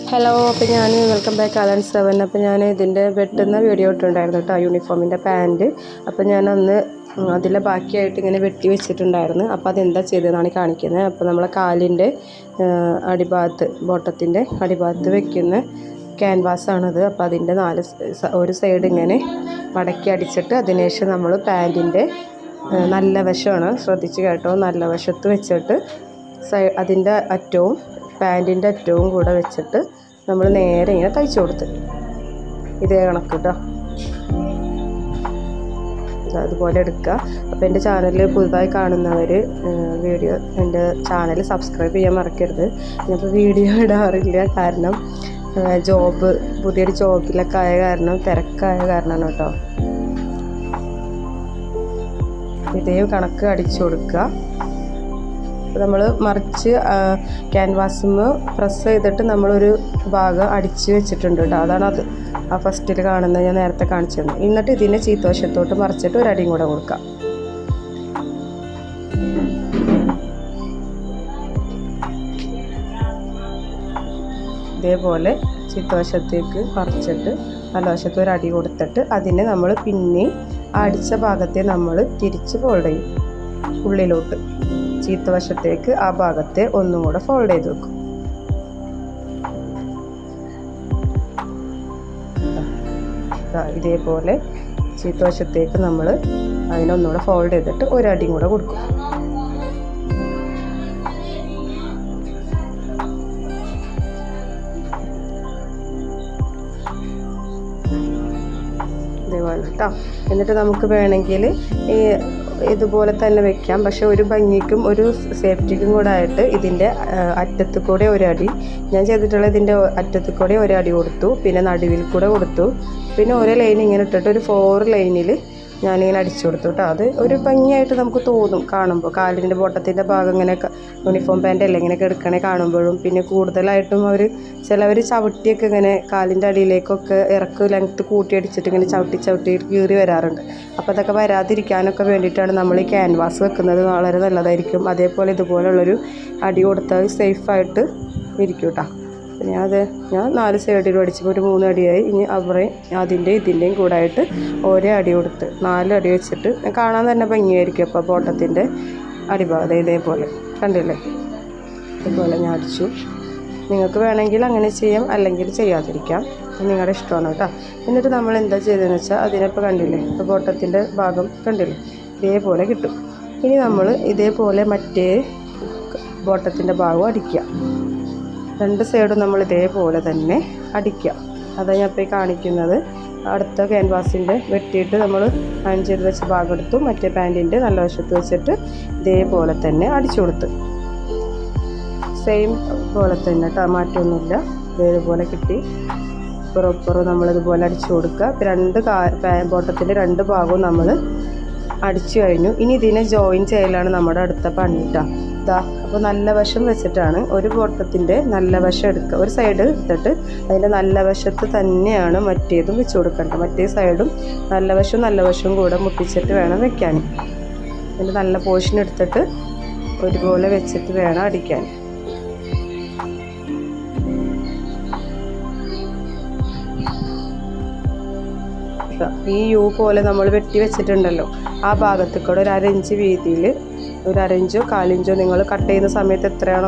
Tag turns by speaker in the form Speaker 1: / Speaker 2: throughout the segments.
Speaker 1: Hello, അപ്പോൾ ഞാൻ welcome back ആലൻ 7. അപ്പോൾ ഞാൻ ഇതിൻ്റെ വെട്ടുന്ന വീഡിയോ ഇട്ടുണ്ടായിരുന്നു കേട്ടോ, യൂണിഫോമിൻ്റെ പാൻറ്റ്. അപ്പോൾ ഞാനന്ന് അതിലെ ബാക്കിയായിട്ട് ഇങ്ങനെ വെട്ടി വെച്ചിട്ടുണ്ടായിരുന്നു. അപ്പോൾ അതെന്താ ചെയ്തതെന്നാണ് കാണിക്കുന്നത്. അപ്പോൾ നമ്മളെ കാലിൻ്റെ അടിഭാഗത്ത്, ബോട്ടത്തിൻ്റെ അടിഭാഗത്ത് വെക്കുന്ന ക്യാൻവാസാണത്. അപ്പോൾ അതിൻ്റെ ഒരു സൈഡ് ഇങ്ങനെ മടക്കി അടിച്ചിട്ട് അതിനുശേഷം നമ്മൾ പാൻറ്റിൻ്റെ നല്ല വശമാണ്, ശ്രദ്ധിച്ച് കേട്ടോ, നല്ല വശത്ത് വെച്ചിട്ട് അതിൻ്റെ അറ്റവും പാൻറ്റിൻ്റെ അറ്റവും കൂടെ വെച്ചിട്ട് നമ്മൾ നേരെ ഇങ്ങനെ തയ്ച്ചു കൊടുത്ത് ഇതേ കണക്ക് കേട്ടോ, അതുപോലെ എടുക്കുക. അപ്പോൾ എൻ്റെ ചാനൽ പുതുതായി കാണുന്നവർ എൻ്റെ ചാനൽ സബ്സ്ക്രൈബ് ചെയ്യാൻ മറക്കരുത്. ഞാനിപ്പോൾ വീഡിയോ ഇടാറില്ല, കാരണം പുതിയൊരു ജോബിലൊക്കെ ആയ കാരണം, തിരക്കായ കാരണമാണ് കേട്ടോ. ഇതേ കണക്ക് അടിച്ചു കൊടുക്കുക. നമ്മൾ മറിച്ച് ക്യാൻവാസിന് പ്രസ് ചെയ്തിട്ട് നമ്മളൊരു ഭാഗം അടിച്ച് വെച്ചിട്ടുണ്ട് കേട്ടോ, അതാണ് ആ ഫസ്റ്റിൽ കാണുന്നത്, ഞാൻ നേരത്തെ കാണിച്ചു തന്നു. എന്നിട്ട് ഇതിനെ ചീത്തവശത്തോട്ട് മറിച്ചിട്ട് ഒരു അടിയും കൂടെ കൊടുക്കാം. ഇതേപോലെ ചീത്തവശത്തേക്ക് മറിച്ചിട്ട് നല്ല വശത്ത് ഒരു അടി കൊടുത്തിട്ട് അതിനെ നമ്മൾ പിന്നെ അടിച്ച ഭാഗത്തെ നമ്മൾ തിരിച്ച് ഫോൾഡ് ചെയ്യും ഉള്ളിലോട്ട്. ചീത്തവശത്തേക്ക് ആ ഭാഗത്തെ ഒന്നും കൂടെ ഫോൾഡ് ചെയ്ത് വെക്കും. ഇതേപോലെ ചീത്തവശത്തേക്ക് നമ്മൾ അതിനൊന്നുകൂടെ ഫോൾഡ് ചെയ്തിട്ട് ഒരടിയും കൂടെ കൊടുക്കും. ഇതേപോലെ കേട്ടോ. എന്നിട്ട് നമുക്ക് വേണമെങ്കിൽ ഇതുപോലെ തന്നെ വെക്കാം, പക്ഷെ ഒരു ഭംഗിക്കും ഒരു സേഫ്റ്റിക്കും കൂടെ ആയിട്ട് ഇതിൻ്റെ അറ്റത്ത് കൂടെ ഒരടി ഞാൻ ചെയ്തിട്ടുള്ള, ഇതിൻ്റെ അറ്റത്ത് കൂടെ ഒരടി കൊടുത്തു, പിന്നെ നടുവിൽ കൂടെ കൊടുത്തു, പിന്നെ ഓരോ ലൈൻ ഇങ്ങനെ ഇട്ടിട്ട് ഒരു 4 ലൈനിൽ ഞാനിങ്ങനെ അടിച്ചു കൊടുത്തു കേട്ടോ. അത് ഒരു ഭംഗിയായിട്ട് നമുക്ക് തോന്നും കാണുമ്പോൾ. കാലിൻ്റെ ബോട്ടത്തിൻ്റെ ഭാഗം ഇങ്ങനെ യൂണിഫോം പാൻറ്റല്ലേ ഇങ്ങനെയൊക്കെ എടുക്കണേ കാണുമ്പോഴും. പിന്നെ കൂടുതലായിട്ടും ചിലവർ ചവിട്ടിയൊക്കെ ഇങ്ങനെ കാലിൻ്റെ അടിയിലേക്കൊക്കെ ലെങ്ത്ത് കൂട്ടിയടിച്ചിട്ട് ഇങ്ങനെ ചവിട്ടി കീറി വരാറുണ്ട്. അപ്പോൾ അതൊക്കെ വരാതിരിക്കാനൊക്കെ വേണ്ടിയിട്ടാണ് നമ്മൾ ഈ ക്യാൻവാസ് വെക്കുന്നത്. വളരെ നല്ലതായിരിക്കും. അതേപോലെ ഇതുപോലുള്ളൊരു അടി കൊടുത്താൽ സേഫായിട്ട് ഇരിക്കും കേട്ടോ. ഞാൻ 4 സൈഡിലും അടിച്ചപ്പോൾ ഒരു 3 അടിയായി. ഇനി ഇതിൻ്റെയും കൂടെ ആയിട്ട് ഓരോ അടി കൊടുത്ത് 4 അടി വെച്ചിട്ട് കാണാൻ തന്നെ ഭംഗിയായിരിക്കും. അപ്പോൾ ബോട്ടത്തിൻ്റെ അടിഭാഗം ഇതേപോലെ കണ്ടില്ലേ, ഇതുപോലെ ഞാൻ അടിച്ചു. നിങ്ങൾക്ക് വേണമെങ്കിൽ അങ്ങനെ ചെയ്യാം, അല്ലെങ്കിൽ ചെയ്യാതിരിക്കാം, നിങ്ങളുടെ ഇഷ്ടമാണ് കേട്ടോ. എന്നിട്ട് നമ്മൾ എന്താ ചെയ്തതെന്ന് വെച്ചാൽ അതിനിപ്പോൾ കണ്ടില്ലേ, ഇപ്പോൾ ബോട്ടത്തിൻ്റെ ഭാഗം കണ്ടില്ലേ, ഇതേപോലെ കിട്ടും. ഇനി നമ്മൾ ഇതേപോലെ മറ്റേ ബോട്ടത്തിൻ്റെ ഭാഗം അടിക്കുക. 2 സൈഡും നമ്മൾ ഇതേപോലെ തന്നെ അടിക്കുക. അതാണ് ഞാൻ ഇപ്പോൾ കാണിക്കുന്നത്. അടുത്ത ക്യാൻവാസിൻ്റെ വെട്ടിയിട്ട് നമ്മൾ അയൺ ചെയ്ത് വെച്ച ഭാഗം എടുത്തു, മറ്റേ പാൻറ്റിൻ്റെ നല്ല വശത്ത് വെച്ചിട്ട് ഇതേപോലെ തന്നെ അടിച്ചു കൊടുത്ത് സെയിം പോലെ തന്നെ കേട്ടോ, മാറ്റമൊന്നുമില്ല. ഇതേപോലെ കിട്ടി. പുറപ്പുറം നമ്മളിതുപോലെ അടിച്ചു കൊടുക്കുക. 2 ബോട്ടത്തിൻ്റെ 2 ഭാഗവും നമ്മൾ അടിച്ചു കഴിഞ്ഞു. ഇനി ഇതിനെ ജോയിൻ ചെയ്യലാണ് നമ്മുടെ അടുത്ത പണി കേട്ടോ. അപ്പോൾ നല്ല വശം വെച്ചിട്ടാണ് ഒരു ബോട്ടത്തിൻ്റെ നല്ല വശം എടുക്കുക. ഒരു സൈഡ് എടുത്തിട്ട് അതിൻ്റെ നല്ല വശത്ത് തന്നെയാണ് മറ്റേതും വെച്ച് കൊടുക്കേണ്ടത്. മറ്റേ സൈഡും നല്ല വശവും കൂടെ മുട്ടിച്ചിട്ട് വേണം വെക്കാൻ. അതിൻ്റെ നല്ല പോർഷൻ എടുത്തിട്ട് ഒരുപോലെ വെച്ചിട്ട് വേണം അടിക്കാൻ. ഈ യു പോലെ നമ്മൾ വെട്ടി വെച്ചിട്ടുണ്ടല്ലോ, ആ ഭാഗത്ത് കൂടെ ഒരു 1/2 ഇഞ്ച് വീതിയിൽ, ഒരു 1/2 ഇഞ്ചോ 1/4 ഇഞ്ചോ നിങ്ങൾ കട്ട് ചെയ്യുന്ന സമയത്ത് എത്രയാണോ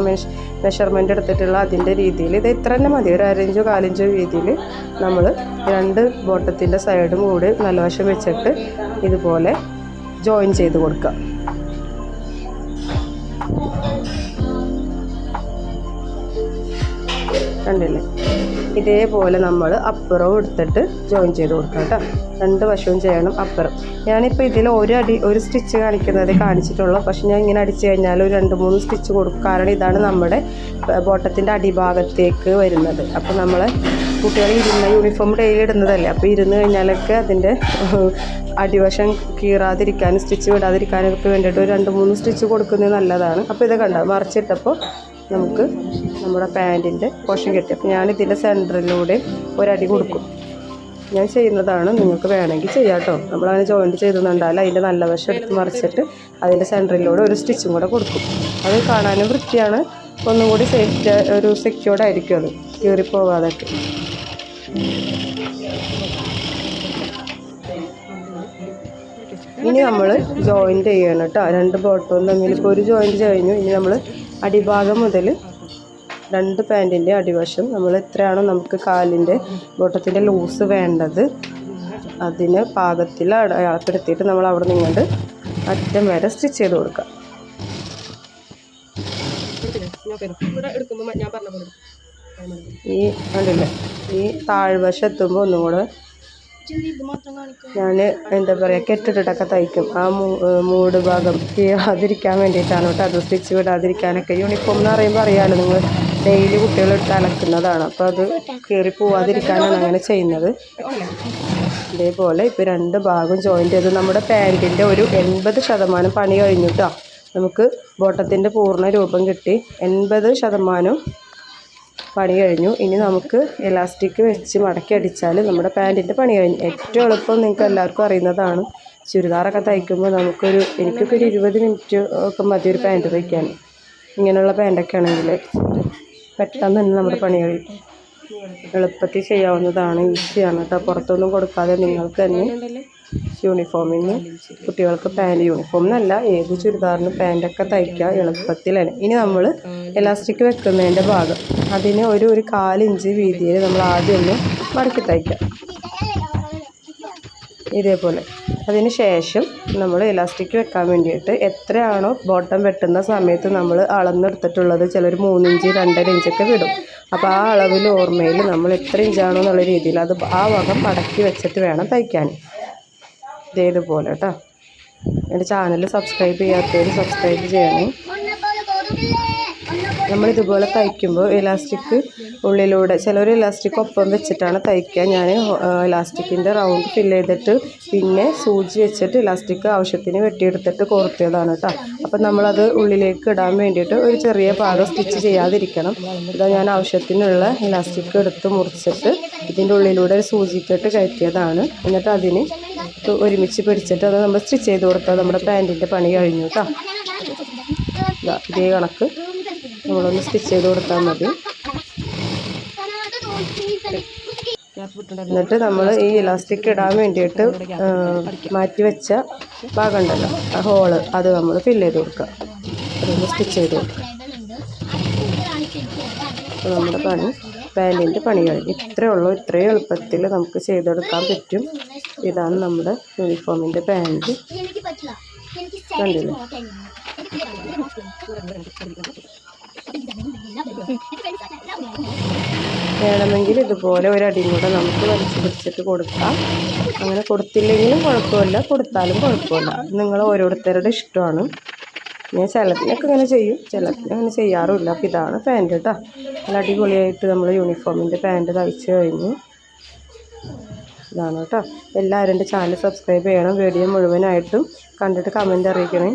Speaker 1: മെഷർമെൻറ്റ് എടുത്തിട്ടുള്ള അതിൻ്റെ രീതിയിൽ ഇത് ഇത്ര തന്നെ മതി. ഒരു 1/2 ഇഞ്ചോ 1/4 ഇഞ്ചോ വീതിയിൽ നമ്മൾ 2 ബോട്ടത്തിൻ്റെ സൈഡും കൂടി നല്ല വശം വെച്ചിട്ട് ഇതുപോലെ ജോയിൻ ചെയ്ത് കൊടുക്കുക. കണ്ടില്ലേ, ഇതേപോലെ നമ്മൾ അപ്പുറവും എടുത്തിട്ട് ജോയിൻ ചെയ്ത് കൊടുക്കാം കേട്ടോ. 2 വശവും ചെയ്യണം അപ്പുറം. ഞാനിപ്പോൾ ഇതിൽ ഒരു സ്റ്റിച്ച് കാണിച്ചിട്ടുള്ളൂ, പക്ഷെ ഞാൻ ഇങ്ങനെ അടിച്ചു കഴിഞ്ഞാൽ ഒരു 2-3 സ്റ്റിച്ച് കൊടുക്കും. കാരണം ഇതാണ് നമ്മുടെ ബോട്ടത്തിൻ്റെ അടിഭാഗത്തേക്ക് വരുന്നത്. അപ്പോൾ നമ്മൾ കുട്ടികൾ യൂണിഫോം ഡെയിലി ഇടുന്നതല്ലേ, അപ്പോൾ ഇരുന്ന് കഴിഞ്ഞാലൊക്കെ അതിൻ്റെ അടിവശം കീറാതിരിക്കാനും സ്റ്റിച്ച് വിടാതിരിക്കാനൊക്കെ വേണ്ടിയിട്ട് ഒരു 2-3 സ്റ്റിച്ച് കൊടുക്കുന്നത് നല്ലതാണ്. അപ്പോൾ ഇത് കണ്ടോ, മറിച്ചിട്ടപ്പോൾ നമുക്ക് നമ്മുടെ പാൻറ്റിൻ്റെ പോർഷൻ കിട്ടി. അപ്പോൾ ഞാനിതിൻ്റെ സെൻറ്ററിലൂടെ ഒരടി കൊടുക്കും. ഞാൻ ചെയ്യുന്നതാണ്, നിങ്ങൾക്ക് വേണമെങ്കിൽ ചെയ്യാം കേട്ടോ. നമ്മളങ്ങനെ ജോയിൻറ്റ് ചെയ്തെന്നുണ്ടായാലും അതിൻ്റെ നല്ല വശം എടുത്ത് മറിച്ചിട്ട് അതിൻ്റെ സെൻറ്ററിലൂടെ ഒരു സ്റ്റിച്ചും കൂടെ കൊടുക്കും. അത് കാണാനും വൃത്തിയാണ്, ഒന്നും കൂടി സേഫ്റ്റി ഒരു സെക്യൂർഡ് ആയിരിക്കും അത് കീറിപ്പോവാതൊക്കെ. ഇനി നമ്മൾ ജോയിൻറ്റ് ചെയ്യണം കേട്ടോ. 2 ബോട്ടവും തമ്മിൽ ഇപ്പോൾ ഒരു ജോയിൻറ്റ് കഴിഞ്ഞു. ഇനി നമ്മൾ അടിഭാഗം മുതൽ 2 പാൻറ്റിൻ്റെ അടിവശം നമ്മൾ എത്രയാണോ നമുക്ക് കാലിൻ്റെ ബോട്ടത്തിൻ്റെ ലൂസ് വേണ്ടത് അതിന് പാകത്തിൽ അടയാളപ്പെടുത്തിയിട്ട് നമ്മൾ അവിടെ നിന്നുകൊണ്ട് അറ്റം വരെ സ്റ്റിച്ച് ചെയ്ത് കൊടുക്കാം. ഈ കണ്ടില്ലേ, ഈ താഴ്വശം ഒന്നും കൂടെ ഞാൻ എന്താ പറയുക കെട്ടിട്ടിട്ടൊക്കെ തയ്ക്കും. ആ മൂട് ഭാഗം കീറാതിരിക്കാൻ വേണ്ടിയിട്ടാണ് കേട്ടോ. അത് സ്റ്റിച്ച് വിടാതിരിക്കാനൊക്കെ. യൂണിഫോം എന്ന് പറയുമ്പോൾ അറിയാമല്ലോ, നിങ്ങൾ ഡെയിലി കുട്ടികളിട്ട് അലക്കുന്നതാണ്. അപ്പോൾ അത് കീറി പോവാതിരിക്കാനാണ് അങ്ങനെ ചെയ്യുന്നത്. ഇതേപോലെ ഇപ്പോൾ 2 ഭാഗം ജോയിൻ്റ് ചെയ്ത് നമ്മുടെ പാൻറ്റിൻ്റെ ഒരു 80% പണി കഴിഞ്ഞിട്ടോ. നമുക്ക് ബോട്ടത്തിൻ്റെ പൂർണ്ണ രൂപം കിട്ടി. 80% പണി കഴിഞ്ഞു. ഇനി നമുക്ക് എലാസ്റ്റിക് വെച്ച് മടക്കി അടിച്ചാൽ നമ്മുടെ പാൻറ്റിൻ്റെ പണി കഴിഞ്ഞു. ഏറ്റവും എളുപ്പം നിങ്ങൾക്ക് എല്ലാവർക്കും അറിയുന്നതാണ്. ചുരിദാറൊക്കെ തയ്ക്കുമ്പോൾ എനിക്കൊക്കെ ഒരു 20 മിനിറ്റ് ഒക്കെ മതി ഒരു പാൻറ്റ് തയ്ക്കാൻ. ഇങ്ങനെയുള്ള പാൻറ്റൊക്കെ ആണെങ്കിൽ പെട്ടെന്ന് തന്നെ നമ്മുടെ പണി കഴിയും. എളുപ്പത്തിൽ ചെയ്യാവുന്നതാണ്, ഈസിയാണ് കേട്ടോ. പുറത്തൊന്നും കൊടുക്കാതെ നിങ്ങൾക്ക് തന്നെ യൂണിഫോമിന് കുട്ടികൾക്ക് പാൻറ്റ്, യൂണിഫോം എന്നല്ല ഏത് ചുരിദാറിനും പാൻറ്റൊക്കെ തയ്ക്കുക എളുപ്പത്തിലാണ്. ഇനി നമ്മൾ എലാസ്റ്റിക് വെക്കുന്നതിൻ്റെ ഭാഗം അതിന് ഒരു 1/4 ഇഞ്ച് വീതിയിൽ നമ്മൾ ആദ്യം ഒന്ന് മടക്കി തയ്ക്കാം ഇതേപോലെ. അതിന് ശേഷം നമ്മൾ എലാസ്റ്റിക് വെക്കാൻ വേണ്ടിയിട്ട് എത്രയാണോ ബോട്ടം വെട്ടുന്ന സമയത്ത് നമ്മൾ അളന്നെടുത്തിട്ടുള്ളത്, ചിലർ 3 ഇഞ്ച് 2.5 ഇഞ്ചൊക്കെ വിടും. അപ്പോൾ ആ അളവിൽ ഓർമ്മയിൽ നമ്മൾ എത്ര ഇഞ്ചാണോ എന്നുള്ള രീതിയിൽ അത് ആ വകം മടക്കി വെച്ചിട്ട് വേണം തയ്ക്കാൻ. ഇതേപോലെ കേട്ടോ. എൻ്റെ ചാനൽ സബ്സ്ക്രൈബ് ചെയ്യാത്തവർ സബ്സ്ക്രൈബ് ചെയ്യണേ. നമ്മളിതുപോലെ തയ്ക്കുമ്പോൾ ഇലാസ്റ്റിക് ഉള്ളിലൂടെ, ചിലർ ഇലാസ്റ്റിക് ഒപ്പം വെച്ചിട്ടാണ് തയ്ക്കുക. ഞാൻ ഇലാസ്റ്റിക്കിൻ്റെ റൗണ്ട് ഫില്ല് ചെയ്തിട്ട് പിന്നെ സൂചി വെച്ചിട്ട് ഇലാസ്റ്റിക് ആവശ്യത്തിന് വെട്ടിയെടുത്തിട്ട് കോർത്തിയതാണ് കേട്ടോ. അപ്പം നമ്മളത് ഉള്ളിലേക്ക് ഇടാൻ വേണ്ടിയിട്ട് ഒരു ചെറിയ ഭാഗം സ്റ്റിച്ച് ചെയ്യാതിരിക്കണം. ഇതാ ഞാൻ ആവശ്യത്തിനുള്ള ഇലാസ്റ്റിക് എടുത്ത് മുറിച്ചിട്ട് ഇതിൻ്റെ ഉള്ളിലൂടെ ഒരു സൂചിക്കെട്ട് കയറ്റിയതാണ്. എന്നിട്ട് അതിന് ഒരുമിച്ച് പിടിച്ചിട്ട് അത് നമ്മൾ സ്റ്റിച്ച് ചെയ്ത് കൊടുത്താൽ നമ്മുടെ പാൻറ്റിൻ്റെ പണി കഴിഞ്ഞു കേട്ടോ. ഇതേ കണക്ക് നമ്മളൊന്ന് സ്റ്റിച്ച് ചെയ്ത് കൊടുത്താൽ മതി. എന്നിട്ട് നമ്മൾ ഈ ഇലാസ്റ്റിക് ഇടാൻ വേണ്ടിയിട്ട് മാറ്റി വെച്ച ഭാഗം ഉണ്ടല്ലോ, ആ ഹോള്, അത് നമ്മൾ ഫില്ല് ചെയ്ത് കൊടുക്കുക. അതൊന്ന് സ്റ്റിച്ച് ചെയ്ത് കൊടുക്കുക. അപ്പോൾ നമ്മുടെ പാൻറ്റിൻ്റെ പണി കഴിഞ്ഞു. ഇത്രയേ ഉള്ളൂ. ഇത്രയും എളുപ്പത്തിൽ നമുക്ക് ചെയ്തെടുക്കാൻ പറ്റും. ഇതാണ് നമ്മുടെ യൂണിഫോമിൻ്റെ പാൻറ്റ്. കണ്ടില്ലേ? വേണമെങ്കിൽ ഇതുപോലെ ഒരടിയും കൂടെ നമുക്ക് വലിച്ചു പിടിച്ചിട്ട് കൊടുക്കാം. അങ്ങനെ കൊടുത്തില്ലെങ്കിലും കുഴപ്പമില്ല, കൊടുത്താലും കുഴപ്പമില്ല. നിങ്ങൾ ഓരോരുത്തരുടെ ഇഷ്ടമാണ്. ഞാൻ ചിലതിനൊക്കെ ഇങ്ങനെ ചെയ്യും, ചിലതിന് അങ്ങനെ ചെയ്യാറുമില്ല. അപ്പോൾ ഇതാണ് പാൻറ്റ് കേട്ടോ. നല്ല അടിപൊളിയായിട്ട് നമ്മൾ യൂണിഫോമിൻ്റെ പാൻറ്റ് തയ്ച്ച് കഴിഞ്ഞു. ഇതാണ് കേട്ടോ. എല്ലാവരും എൻ്റെ ചാനൽ സബ്സ്ക്രൈബ് ചെയ്യണം. വീഡിയോ മുഴുവനായിട്ടും കണ്ടിട്ട് കമൻറ്റ് അറിയിക്കണേ.